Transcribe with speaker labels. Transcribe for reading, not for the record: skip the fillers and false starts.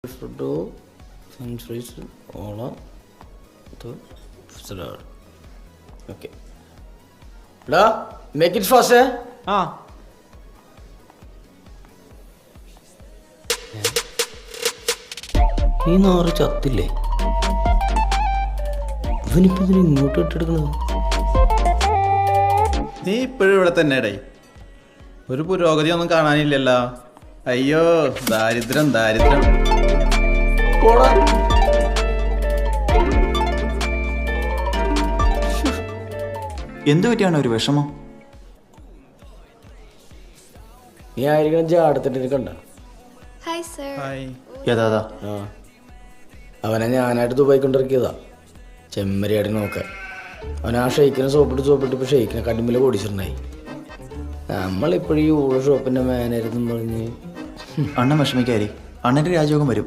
Speaker 1: Photo, centuries, all the salad. Okay. La, make it fast, eh? ഈ നാറ് ചത്തില്ലേ? ഇവനിപ്പോ ഇതിന് ഇങ്ങോട്ട് ഇട്ടെടുക്കണത്?
Speaker 2: നീ ഇപ്പോഴും ഇവിടെ തന്നെ ഒരു പുരോഗതി ഒന്നും കാണാനില്ലല്ലോ. അയ്യോ, ദാരിദ്ര്യം ദാരിദ്ര്യം.
Speaker 3: എന്ത് പറ്റിയാണ് ഒരു വിഷമം?
Speaker 1: നീ ആയിരിക്കണം ജാടത്തിട്ട് കണ്ട.
Speaker 4: Hi sir.
Speaker 3: യഥാ
Speaker 1: ആ, അവനെ ഞാനായിട്ട് ദുബായി കൊണ്ടിറക്കിയതാ ചെമ്മരിയാടി നോക്കാൻ. അവൻ ആ ഷെയ്ക്കിനെ സോപ്പിട്ട് ഇപ്പൊ ഷെയ്ക്കിനെ കടുമ്പില് ഓടിച്ചിട്ടുണ്ടായി. നമ്മളിപ്പോഴും ഈ ഊള ഷോപ്പിന്റെ മാനേജർ പറഞ്ഞ്
Speaker 3: അണ്ണൻ വിഷമിക്കാരി, അണ്ണന്റെ രാജയോഗം വരും.